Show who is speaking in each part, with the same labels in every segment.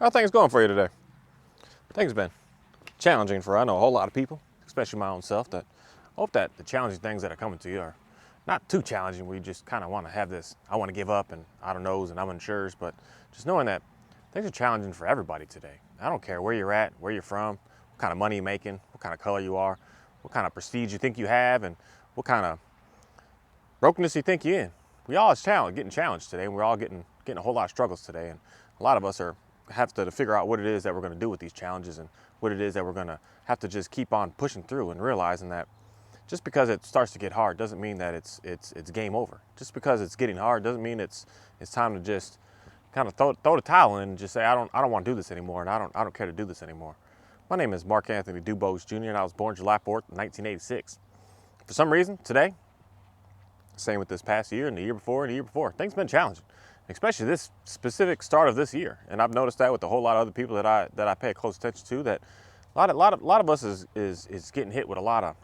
Speaker 1: How are things going for you today? Things have been challenging for I know a whole lot of people, especially my own self. That I hope that the challenging things that are coming to you are not too challenging. We just kind of want to have this. I want to give up, and I don't knows, and I'm unsure. But just knowing that things are challenging for everybody today. I don't care where you're at, where you're from, what kind of money you're making, what kind of color you are, what kind of prestige you think you have, and what kind of brokenness you think you're in. We all is getting challenged today, and we're all getting a whole lot of struggles today, and a lot of us have to figure out what it is that we're going to do with these challenges and what it is that we're going to have to just keep on pushing through and realizing that just because it starts to get hard doesn't mean that it's game over. Just because it's getting hard doesn't mean it's time to just kind of throw the towel in and just say I don't want to do this anymore, and I don't care to do this anymore. My name is Mark Anthony Dubose Jr. and I was born July 4th, 1986. For some reason today, same with this past year and the year before and the year before, things have been challenging, especially this specific start of this year. And I've noticed that with a whole lot of other people that I pay close attention to, that a lot of us is getting hit with a lot of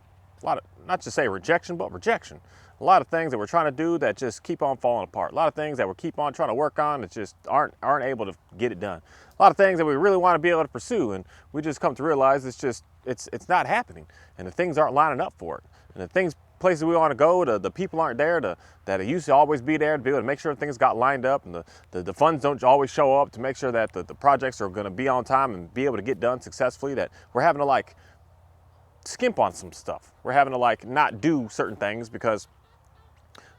Speaker 1: not to say rejection, but rejection. A lot of things that we're trying to do that just keep on falling apart. A lot of things that we keep on trying to work on that just aren't able to get it done. A lot of things that we really want to be able to pursue, and we just come to realize it's not happening, and the things aren't lining up for it, and the places we want to go, the people aren't there that used to always be there to be able to make sure things got lined up, and the funds don't always show up to make sure that the projects are going to be on time and be able to get done successfully, that we're having to skimp on some stuff. We're having to not do certain things because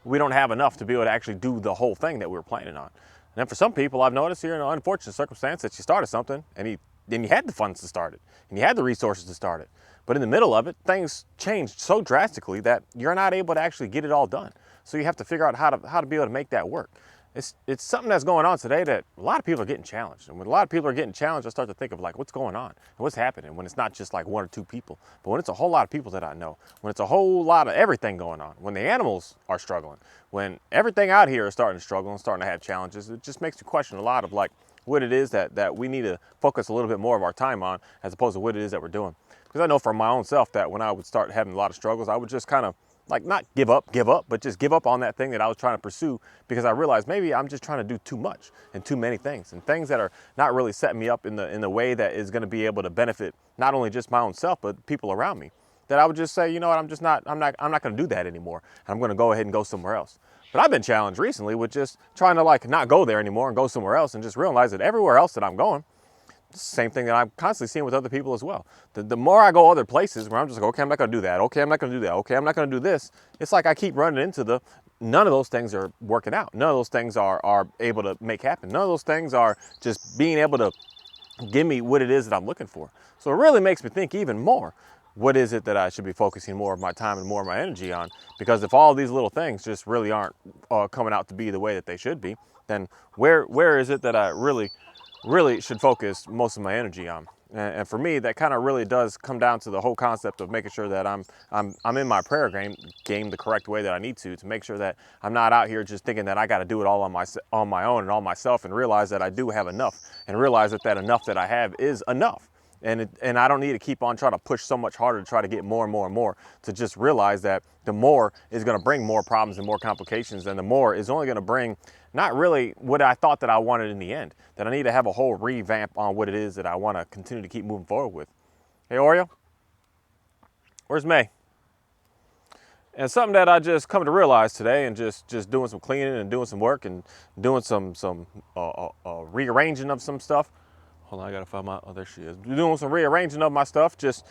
Speaker 1: we don't have enough to be able to actually do the whole thing that we were planning on. And then for some people, I've noticed here in an unfortunate circumstance that you started something and you had the funds to start it and you had the resources to start it. But in the middle of it, things changed so drastically that you're not able to actually get it all done. So you have to figure out how to be able to make that work. It's something that's going on today that a lot of people are getting challenged. And when a lot of people are getting challenged, I start to think of what's going on and what's happening when it's not just one or two people, but when it's a whole lot of people that I know, when it's a whole lot of everything going on, when the animals are struggling, when everything out here is starting to struggle and starting to have challenges. It just makes you question a lot of what it is that we need to focus a little bit more of our time on as opposed to what it is that we're doing. Because I know from my own self that when I would start having a lot of struggles, I would just kind of not give up, but just give up on that thing that I was trying to pursue, because I realized maybe I'm just trying to do too much and too many things, and things that are not really setting me up in the way that is going to be able to benefit not only just my own self, but people around me. That I would just say, you know what, I'm not going to do that anymore. I'm going to go ahead and go somewhere else. But I've been challenged recently with just trying to not go there anymore and go somewhere else, and just realize that everywhere else that I'm going, it's the same thing that I'm constantly seeing with other people as well. The more I go other places where I'm just okay, I'm not going to do that. Okay, I'm not going to do that. Okay, I'm not going to do this. It's like I keep running into none of those things are working out. None of those things are able to make happen. None of those things are just being able to give me what it is that I'm looking for. So it really makes me think even more, what is it that I should be focusing more of my time and more of my energy on? Because if all these little things just really aren't coming out to be the way that they should be, then where is it that I really should focus most of my energy on? And for me, that kind of really does come down to the whole concept of making sure that I'm in my prayer game the correct way that I need to make sure that I'm not out here just thinking that I got to do it all on my own and all myself, and realize that I do have enough, and realize that enough that I have is enough. And I don't need to keep on trying to push so much harder to try to get more and more and more, to just realize that the more is going to bring more problems and more complications, and the more is only going to bring not really what I thought that I wanted in the end. That I need to have a whole revamp on what it is that I want to continue to keep moving forward with. Hey Oreo, where's May? And something that I just come to realize today, and just doing some cleaning and doing some work and doing some rearranging of some stuff. Hold on, I gotta find my, oh, there she is. Doing some rearranging of my stuff just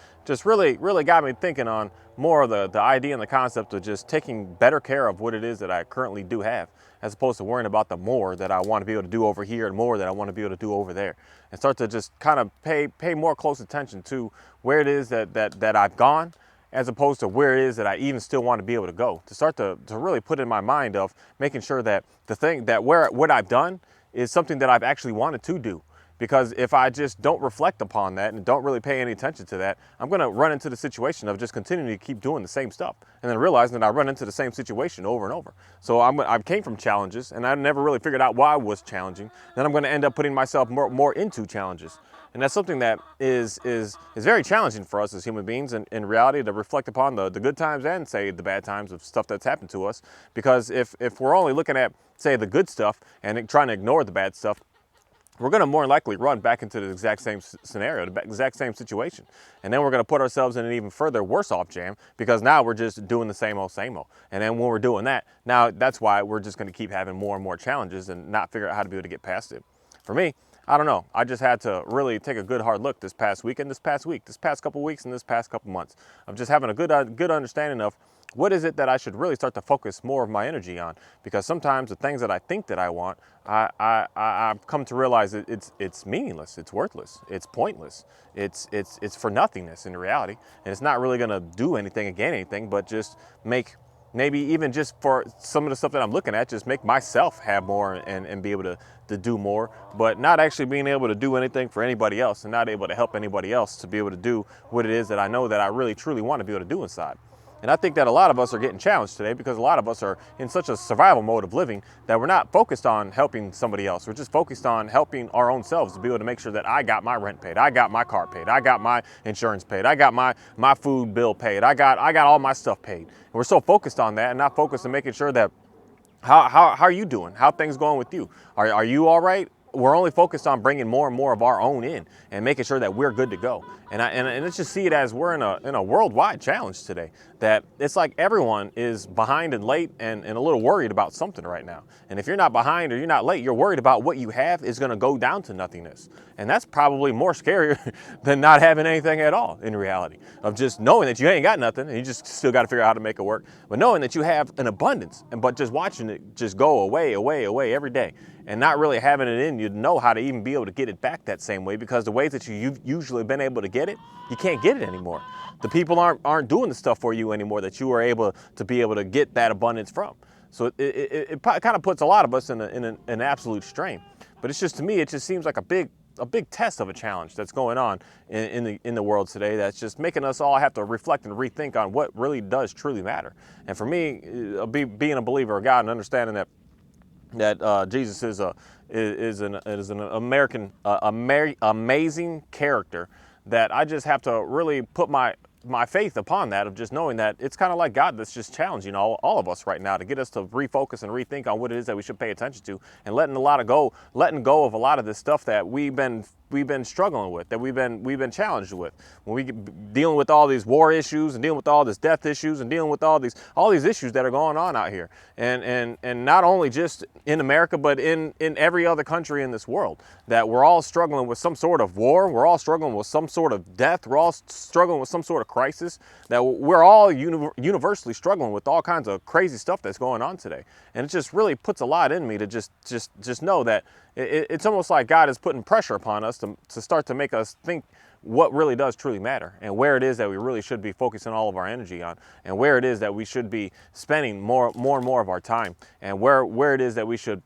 Speaker 1: really got me thinking on more of the idea and the concept of just taking better care of what it is that I currently do have, as opposed to worrying about the more that I want to be able to do over here and more that I want to be able to do over there. And start to just kind of pay more close attention to where it is that I've gone, as opposed to where it is that I even still want to be able to go. To start to really put in my mind of making sure that what I've done is something that I've actually wanted to do. Because if I just don't reflect upon that and don't really pay any attention to that, I'm going to run into the situation of just continuing to keep doing the same stuff, and then realizing that I run into the same situation over and over. So I came from challenges, and I never really figured out why I was challenging. Then I'm going to end up putting myself more into challenges. And that's something that is very challenging for us as human beings, in reality, to reflect upon the good times and, say, the bad times of stuff that's happened to us. Because if we're only looking at, say, the good stuff and trying to ignore the bad stuff, we're going to more likely run back into the exact same scenario, the exact same situation. And then we're going to put ourselves in an even further worse off jam because now we're just doing the same old, same old. And then when we're doing that, now that's why we're just going to keep having more and more challenges and not figure out how to be able to get past it. For me, I don't know. I just had to really take a good hard look this past week and this past week, this past couple weeks and this past couple months of just having a good understanding of what is it that I should really start to focus more of my energy on? Because sometimes the things that I think that I want, I've come to realize that it's meaningless, it's worthless, it's pointless, it's for nothingness in reality, and it's not really going to do anything or gain anything, but just make maybe even just for some of the stuff that I'm looking at, just make myself have more and be able to do more, but not actually being able to do anything for anybody else and not able to help anybody else to be able to do what it is that I know that I really truly want to be able to do inside. And I think that a lot of us are getting challenged today because a lot of us are in such a survival mode of living that we're not focused on helping somebody else. We're just focused on helping our own selves to be able to make sure that I got my rent paid, I got my car paid, I got my insurance paid, I got my food bill paid, I got all my stuff paid. And we're so focused on that and not focused on making sure that how are you doing? How are things going with you? Are you all right? We're only focused on bringing more and more of our own in and making sure that we're good to go. And let's just see it as we're in a worldwide challenge today, that it's like everyone is behind and late and a little worried about something right now. And if you're not behind or you're not late, you're worried about what you have is going to go down to nothingness. And that's probably more scarier than not having anything at all in reality, of just knowing that you ain't got nothing and you just still got to figure out how to make it work. But knowing that you have an abundance, but just watching it just go away every day and not really having it in you to know how to even be able to get it back that same way, because the ways that you've usually been able to get it, you can't get it anymore. The people aren't doing the stuff for you anymore that you were able to be able to get that abundance from. So it kind of puts a lot of us in an absolute strain. But it's just, to me, it just seems like a big test of a challenge that's going on in the world today, that's just making us all have to reflect and rethink on what really does truly matter. And for me, being a believer of God and understanding that Jesus is an American amazing character, that I just have to really put my faith upon that, of just knowing that it's kind of like God that's just challenging all of us right now to get us to refocus and rethink on what it is that we should pay attention to, and letting go of a lot of this stuff that we've been struggling with, that we've been challenged with. When we dealing with all these war issues and dealing with all these death issues and dealing with all these issues that are going on out here, and not only just in America, but in every other country in this world, that we're all struggling with some sort of war, we're all struggling with some sort of death, we're all struggling with some sort of crisis, that we're all universally struggling with all kinds of crazy stuff that's going on today. And it just really puts a lot in me to just know that it's almost like God is putting pressure upon us to start to make us think what really does truly matter, and where it is that we really should be focusing all of our energy on, and where it is that we should be spending more and more of our time, and where it is that we should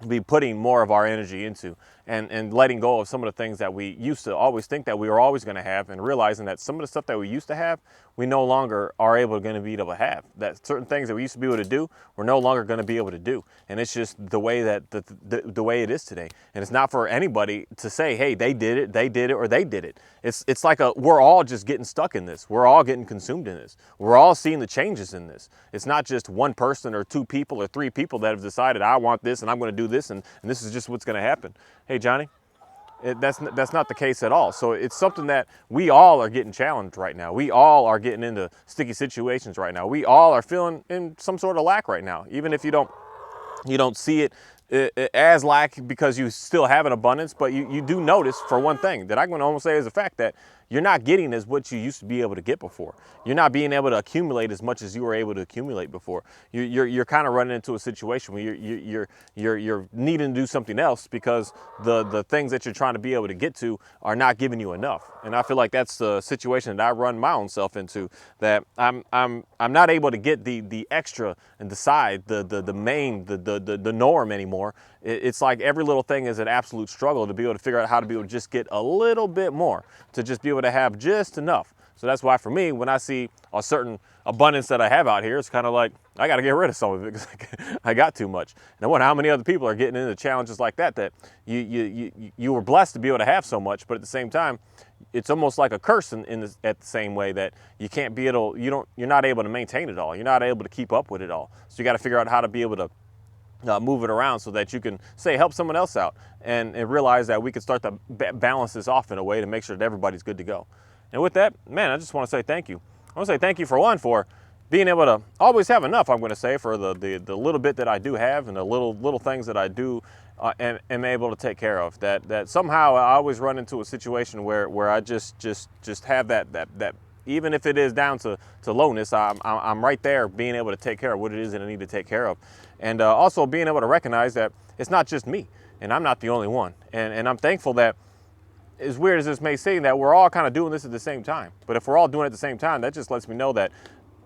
Speaker 1: be putting more of our energy into, and letting go of some of the things that we used to always think that we were always going to have, and realizing that some of the stuff that we used to have, we no longer are able to be able to have. That certain things that we used to be able to do, we're no longer going to be able to do. And it's just the way that the way it is today. And it's not for anybody to say, hey, they did it, or they did it. It's like we're all just getting stuck in this. We're all getting consumed in this. We're all seeing the changes in this. It's not just one person or two people or three people that have decided, I want this and I'm going to do this, and this is just what's going to happen. Hey, Johnny, that's not the case at all. So it's something that we all are getting challenged right now. We all are getting into sticky situations right now. We all are feeling in some sort of lack right now, even if you don't see it as lack because you still have an abundance. But you do notice, for one thing, that I'm going to almost say is a fact, that you're not getting as what you used to be able to get before. You're not being able to accumulate as much as you were able to accumulate before. You're kind of running into a situation where you're needing to do something else because the things that you're trying to be able to get to are not giving you enough. And I feel like that's the situation that I run my own self into, that I'm not able to get the extra and decide the main, the norm anymore. It's like every little thing is an absolute struggle to be able to figure out how to be able to just get a little bit more, to just be able to have just enough. So that's why, for me, when I see a certain abundance that I have out here, it's kind of like, I got to get rid of some of it because I got too much. And I wonder how many other people are getting into challenges like that you were blessed to be able to have so much, but at the same time, it's almost like a curse at the same way, that you can't be able, you're not able to maintain it all. You're not able to keep up with it all. So you got to figure out how to be able to move it around so that you can, say, help someone else out and realize that we can start to balance this off in a way to make sure that everybody's good to go. And with that, man, I just want to say thank you. I want to say thank you, for one, for being able to always have enough, I'm going to say, for the little bit that I do have and the little things that I do am able to take care of. That somehow I always run into a situation where I just have that even if it is down to lowness, I'm right there being able to take care of what it is that I need to take care of. And also being able to recognize that it's not just me and I'm not the only one. And I'm thankful that, as weird as this may seem, that we're all kind of doing this at the same time. But if we're all doing it at the same time, that just lets me know that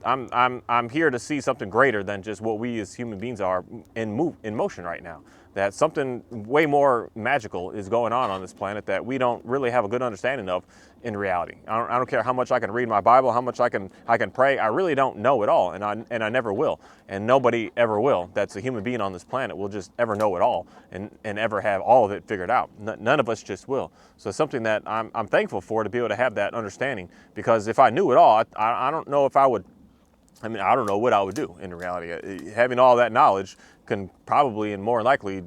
Speaker 1: I'm here to see something greater than just what we as human beings are in motion right now. That something way more magical is going on this planet that we don't really have a good understanding of in reality. I don't care how much I can read my Bible, how much I can pray. I really don't know it all, and I never will, and nobody ever will. That's a human being on this planet will just ever know it all and ever have all of it figured out. None of us just will. So it's something that I'm thankful for, to be able to have that understanding. Because if I knew it all, I don't know if I would. I mean, I don't know what I would do in reality. Having all that knowledge can probably and more likely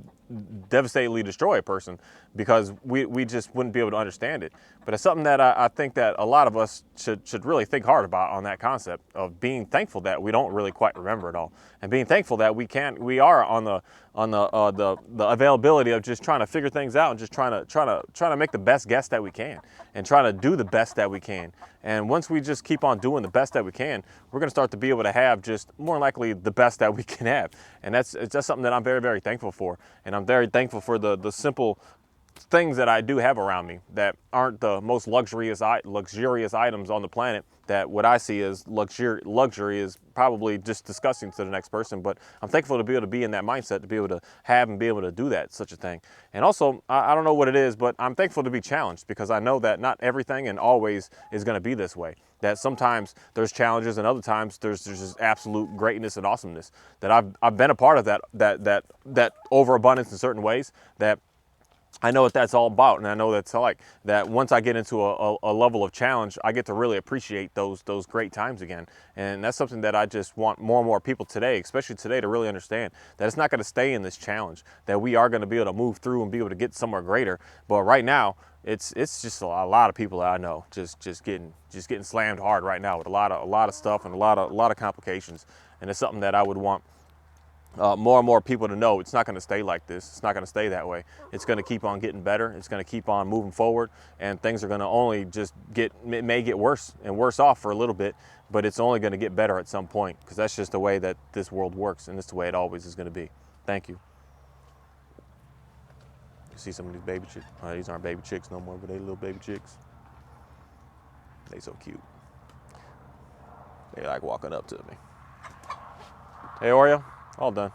Speaker 1: devastatingly destroy a person, because we just wouldn't be able to understand it. But it's something that I think that a lot of us should really think hard about, on that concept of being thankful that we don't really quite remember it all, and being thankful that we are on the availability of just trying to figure things out and just trying to make the best guess that we can and trying to do the best that we can. And once we just keep on doing the best that we can, we're going to start to be able to have just more likely the best that we can have. And that's something that I'm very, very thankful for. And I'm very thankful for the simple things that I do have around me that aren't the most luxurious items on the planet. That what I see as luxury is probably just disgusting to the next person. But I'm thankful to be able to be in that mindset, to be able to have and be able to do such a thing. And also, I don't know what it is, but I'm thankful to be challenged, because I know that not everything and always is going to be this way. That sometimes there's challenges and other times there's just absolute greatness and awesomeness. That I've been a part of that overabundance in certain ways. That I know what that's all about, and I know that's like that. Once I get into a level of challenge, I get to really appreciate those great times again. And that's something that I just want more and more people today, especially today, to really understand that it's not going to stay in this challenge. That we are going to be able to move through and be able to get somewhere greater. But right now, it's just a lot of people that I know just getting slammed hard right now with a lot of stuff and a lot of complications. And it's something that I would want more and more people to know. It's not going to stay like this. It's not going to stay that way. It's going to keep on getting better. It's going to keep on moving forward, and things are going to only just it may get worse and worse off for a little bit, but it's only going to get better at some point, because that's just the way that this world works, and it's the way it always is going to be. Thank you. You see some of these baby chicks? These aren't baby chicks no more, but they little baby chicks. They so cute. They like walking up to me. Hey, Oreo, all done.